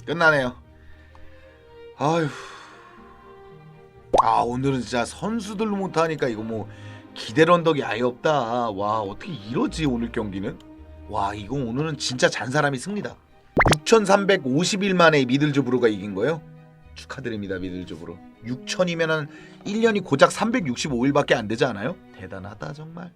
끝나네요. 아휴. 오늘은 진짜 선수들로 못하니까 이거 뭐 기대 언덕이 아예 없다. 와, 어떻게 이러지 오늘 경기는? 와, 이거 오늘은 진짜 잔사람이 승리다. 6350일 만에 미들즈브로가 이긴 거예요? 축하드립니다. 미들즈브로. 6000이면은 1년이 고작 365일밖에 안 되지 않아요? 대단하다 정말.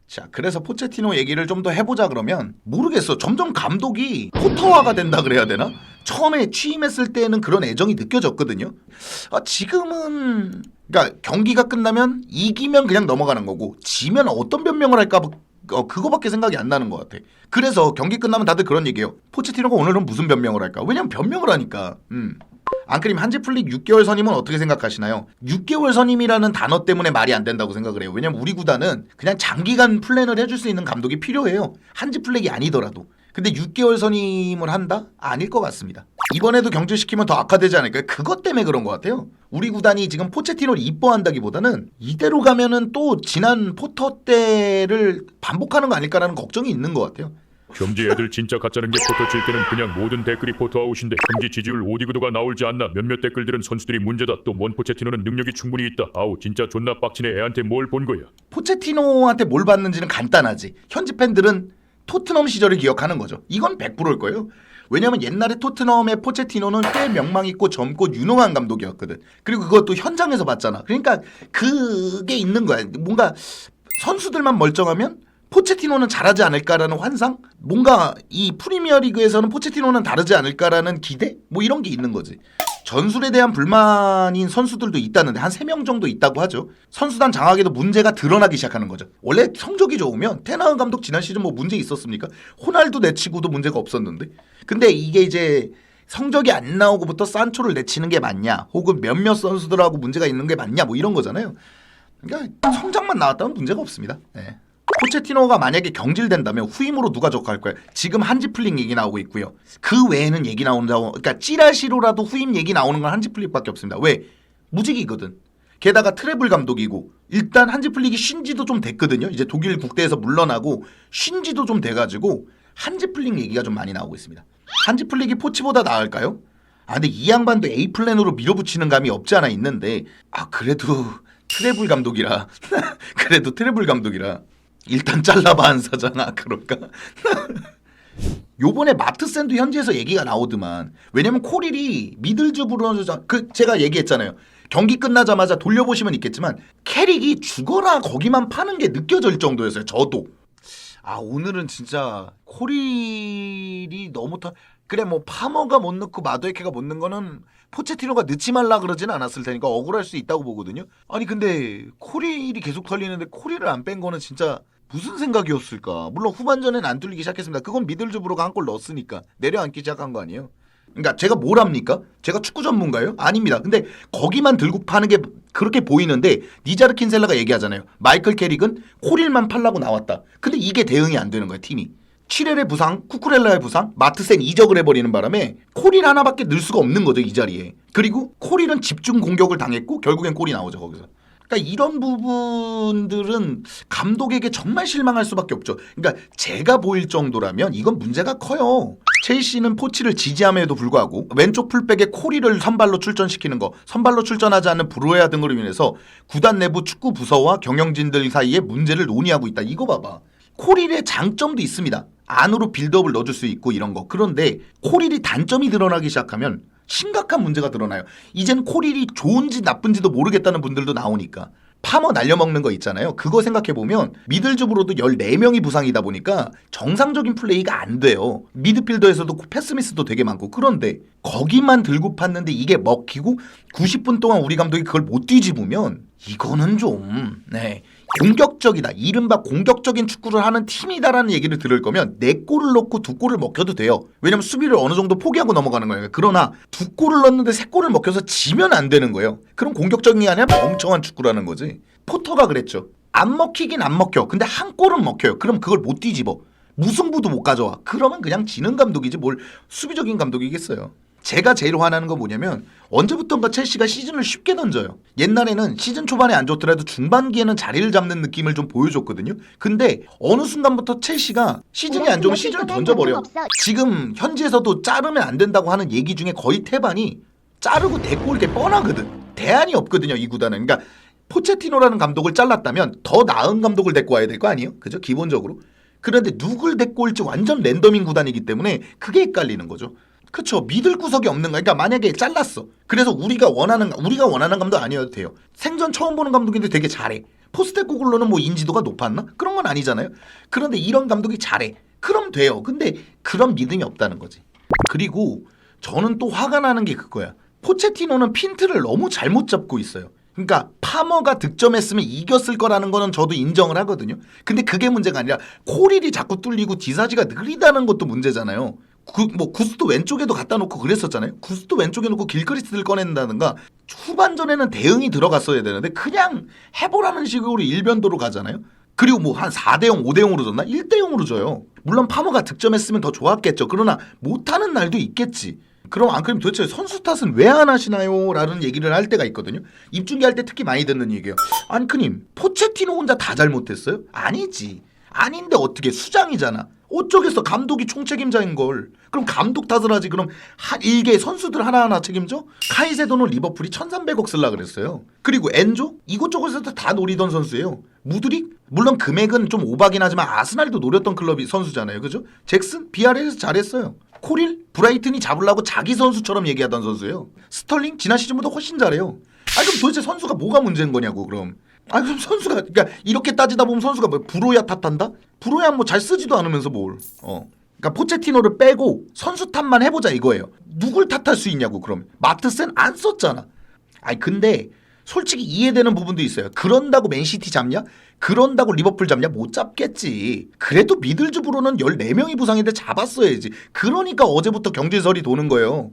자, 그래서 포체티노 얘기를 좀 더 해보자. 그러면 모르겠어. 점점 감독이 포터화가 된다 그래야 되나? 처음에 취임했을 때는 그런 애정이 느껴졌거든요. 지금은 그러니까 경기가 끝나면 이기면 그냥 넘어가는 거고 지면 어떤 변명을 할까 그거밖에 생각이 안 나는 것 같아. 그래서 경기 끝나면 다들 그런 얘기해요. 포체티노가 오늘은 무슨 변명을 할까? 왜냐면 변명을 하니까. 앙크림 한지플릭 6개월 선임은 어떻게 생각하시나요? 6개월 선임이라는 단어 때문에 말이 안 된다고 생각을 해요. 왜냐면 우리 구단은 그냥 장기간 플랜을 해줄 수 있는 감독이 필요해요. 한지플릭이 아니더라도. 근데 6개월 선임을 한다? 아닐 것 같습니다. 이번에도 경질시키면 더 악화되지 않을까요? 그것 때문에 그런 것 같아요. 우리 구단이 지금 포체티노를 이뻐한다기보다는 이대로 가면은 또 지난 포터 때를 반복하는 거 아닐까라는 걱정이 있는 것 같아요. 경지 애들 진짜 가짜는 게 포터 칠 때는 그냥 모든 댓글이 포터 아웃인데 경지 지지율 5디그도가 나올지 않나. 몇몇 댓글들은 선수들이 문제다. 또 뭔 포체티노는 능력이 충분히 있다. 아우 진짜 존나 빡치네. 애한테 뭘 본 거야. 포체티노한테 뭘 받는지는 간단하지. 현지 팬들은 토트넘 시절을 기억하는 거죠. 이건 100%일 거예요. 왜냐면 옛날에 토트넘의 포체티노는 꽤 명망있고 젊고 유능한 감독이었거든. 그리고 그것도 현장에서 봤잖아. 그러니까 그게 있는 거야. 뭔가 선수들만 멀쩡하면 포체티노는 잘하지 않을까라는 환상? 뭔가 이 프리미어리그에서는 포체티노는 다르지 않을까라는 기대? 뭐 이런 게 있는 거지. 전술에 대한 불만인 선수들도 있다는데 한 3명 정도 있다고 하죠. 선수단 장악에도 문제가 드러나기 시작하는 거죠. 원래 성적이 좋으면 테나흐 감독 지난 시즌 뭐 문제 있었습니까? 호날두 내치고도 문제가 없었는데. 근데 이게 이제 성적이 안 나오고부터 산초를 내치는 게 맞냐, 혹은 몇몇 선수들하고 문제가 있는 게 맞냐, 뭐 이런 거잖아요. 그러니까 성적만 나왔다면 문제가 없습니다. 네. 포체티노가 만약에 경질된다면 후임으로 누가 적할 거예요? 지금 한지플릭 얘기 나오고 있고요. 그 외에는 얘기 나온다고, 그러니까 찌라시로라도 후임 얘기 나오는 건 한지플릭밖에 없습니다. 왜? 무직이거든. 게다가 트래블 감독이고 일단 한지플릭이 쉰지도 좀 됐거든요. 이제 독일 국대에서 물러나고 쉰지도 좀 돼가지고 한지플릭 얘기가 좀 많이 나오고 있습니다. 한지플릭이 포치보다 나을까요? 근데 이 양반도 A 플랜으로 밀어붙이는 감이 없지 않아 있는데 그래도 트래블 감독이라 그래도 트래블 감독이라 일단 잘라봐 안 사잖아. 그럴까? 요번에 마트센도 현지에서 얘기가 나오더만. 왜냐면 코릴이 미들즈브로 제가 얘기했잖아요. 경기 끝나자마자 돌려보시면 있겠지만 캐릭이 죽어라 거기만 파는 게 느껴질 정도였어요. 저도. 오늘은 진짜 코릴이 너무 그래 뭐 파머가 못 넣고 마도에케가 못 넣은 거는 포체티노가 넣지 말라 그러진 않았을 테니까 억울할 수 있다고 보거든요. 아니 근데 코릴이 계속 털리는데 코릴을 안 뺀 거는 진짜 무슨 생각이었을까? 물론 후반전엔 안 뚫리기 시작했습니다. 그건 미들즈브로가 한 골 넣었으니까 내려앉기 시작한 거 아니에요? 그러니까 제가 뭘 합니까? 제가 축구 전문가예요? 아닙니다. 근데 거기만 들고 파는 게 그렇게 보이는데 니자르 킨셀라가 얘기하잖아요. 마이클 캐릭은 코릴만 팔라고 나왔다. 근데 이게 대응이 안 되는 거야 팀이. 치렐의 부상, 쿠쿠렐라의 부상, 마트센 이적을 해버리는 바람에 코릴 하나밖에 넣을 수가 없는 거죠 이 자리에. 그리고 코릴은 집중 공격을 당했고 결국엔 골이 나오죠 거기서. 그러니까 이런 부분들은 감독에게 정말 실망할 수밖에 없죠. 그러니까 제가 보일 정도라면 이건 문제가 커요. 첼시는 포치를 지지함에도 불구하고 왼쪽 풀백에 코리를 선발로 출전시키는 거, 선발로 출전하지 않는 브로야 등으로 인해서 구단 내부 축구 부서와 경영진들 사이에 문제를 논의하고 있다. 이거 봐봐. 코릴의 장점도 있습니다. 안으로 빌드업을 넣어줄 수 있고 이런 거. 그런데 코릴이 단점이 드러나기 시작하면 심각한 문제가 드러나요. 이젠 코릴이 좋은지 나쁜지도 모르겠다는 분들도 나오니까. 파머 날려먹는 거 있잖아요. 그거 생각해보면 미들즈브로도 14명이 부상이다 보니까 정상적인 플레이가 안 돼요. 미드필더에서도 패스미스도 되게 많고. 그런데 거기만 들고 팠는데 이게 먹히고 90분 동안 우리 감독이 그걸 못 뒤집으면 이거는 좀 공격적이다. 이른바 공격적인 축구를 하는 팀이다라는 얘기를 들을 거면 4골을 넣고 2골을 먹혀도 돼요. 왜냐면 수비를 어느 정도 포기하고 넘어가는 거예요. 그러나 2골을 넣었는데 3골을 먹혀서 지면 안 되는 거예요. 그럼 공격적인 게 아니라 멍청한 축구라는 거지. 포터가 그랬죠. 안 먹히긴 안 먹혀. 근데 한 골은 먹혀요. 그럼 그걸 못 뒤집어. 무승부도 못 가져와. 그러면 그냥 지는 감독이지 뭘 수비적인 감독이겠어요. 제가 제일 화나는 건 뭐냐면 언제부턴가 첼시가 시즌을 쉽게 던져요. 옛날에는 시즌 초반에 안 좋더라도 중반기에는 자리를 잡는 느낌을 좀 보여줬거든요. 근데 어느 순간부터 첼시가 시즌이 안 좋으면 시즌을 던져버려. 지금 현지에서도 자르면 안 된다고 하는 얘기 중에 거의 태반이 자르고 데리고 올 게 뻔하거든. 대안이 없거든요, 이 구단은. 그러니까 포체티노라는 감독을 잘랐다면 더 나은 감독을 데리고 와야 될 거 아니에요? 그죠? 기본적으로. 그런데 누굴 데리고 올지 완전 랜덤인 구단이기 때문에 그게 헷갈리는 거죠. 그쵸. 믿을 구석이 없는 거야. 그러니까 만약에 잘랐어. 그래서 우리가 원하는 감독 아니어도 돼요. 생전 처음 보는 감독인데 되게 잘해. 포스테코글로는 뭐 인지도가 높았나? 그런 건 아니잖아요. 그런데 이런 감독이 잘해. 그럼 돼요. 근데 그런 믿음이 없다는 거지. 그리고 저는 또 화가 나는 게 그거야. 포체티노는 핀트를 너무 잘못 잡고 있어요. 그러니까 파머가 득점했으면 이겼을 거라는 거는 저도 인정을 하거든요. 근데 그게 문제가 아니라 코릴이 자꾸 뚫리고 디사지가 느리다는 것도 문제잖아요. 구스도 왼쪽에도 갖다 놓고 그랬었잖아요. 구스도 왼쪽에 놓고 길거리스를 꺼낸다든가 후반전에는 대응이 들어갔어야 되는데 그냥 해보라는 식으로 일변도로 가잖아요. 그리고 뭐 한 4대0, 5대0으로 졌나? 1대0으로 져요. 물론 파머가 득점했으면 더 좋았겠죠. 그러나 못하는 날도 있겠지. 그럼 앙크님 도대체 선수 탓은 왜 안 하시나요? 라는 얘기를 할 때가 있거든요. 입중계 할 때 특히 많이 듣는 얘기예요. 앙크님 포체티노 혼자 다 잘못했어요? 아니지. 아닌데 어떻게 수장이잖아. 어쩌겠어. 감독이 총책임자인 걸. 그럼 감독 탓을 하지. 그럼 일개 선수들 하나하나 책임져? 카이세도는 리버풀이 1300억 쓸라 그랬어요. 그리고 엔조? 이곳저곳에서 다 노리던 선수예요. 무드릭? 물론 금액은 좀 오바긴 하지만 아스날도 노렸던 클럽이 선수잖아요. 그죠? 잭슨? 비아레에서 잘했어요. 코릴? 브라이튼이 잡으려고 자기 선수처럼 얘기하던 선수예요. 스털링? 지난 시즌보다 훨씬 잘해요. 그럼 도대체 선수가 뭐가 문제인 거냐고 그럼. 그럼 선수가 그러니까 이렇게 따지다 보면 선수가 뭐 브로야 탓한다? 브로야 뭐 잘 쓰지도 않으면서 뭘. 그러니까 포체티노를 빼고 선수 탓만 해보자 이거예요. 누굴 탓할 수 있냐고 그럼. 마트센 안 썼잖아. 근데 솔직히 이해되는 부분도 있어요. 그런다고 맨시티 잡냐? 그런다고 리버풀 잡냐? 못 잡겠지. 그래도 미들즈브로는 14명이 부상인데 잡았어야지. 그러니까 어제부터 경질설이 도는 거예요.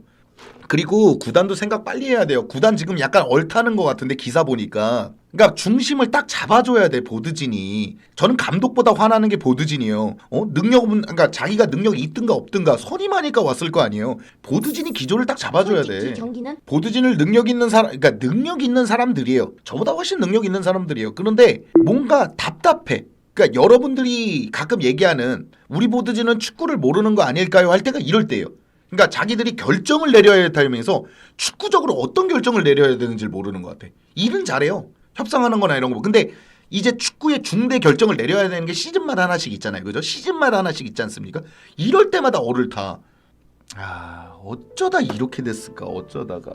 그리고 구단도 생각 빨리 해야 돼요. 구단 지금 약간 얼타는 것 같은데 기사 보니까. 그러니까 중심을 딱 잡아줘야 돼 보드진이. 저는 감독보다 화나는 게 보드진이에요. 능력은 그러니까 자기가 능력이 있든가 없든가 선임하니까 왔을 거 아니에요. 보드진이 기조를 딱 잡아줘야 돼. 경기는? 보드진을 능력 있는 사람, 그러니까 능력 있는 사람들이에요. 저보다 훨씬 능력 있는 사람들이에요. 그런데 뭔가 답답해. 그러니까 여러분들이 가끔 얘기하는 우리 보드진은 축구를 모르는 거 아닐까요? 할 때가 이럴 때예요. 그러니까 자기들이 결정을 내려야 할 타이밍에서 축구적으로 어떤 결정을 내려야 되는지를 모르는 것 같아. 일은 잘해요. 협상하는 거나 이런 거. 근데 이제 축구의 중대 결정을 내려야 되는 게 시즌마다 하나씩 있잖아요. 그죠? 시즌마다 하나씩 있지 않습니까? 이럴 때마다 얼을 타. 어쩌다 이렇게 됐을까? 어쩌다가.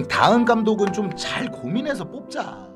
다음 감독은 좀 잘 고민해서 뽑자.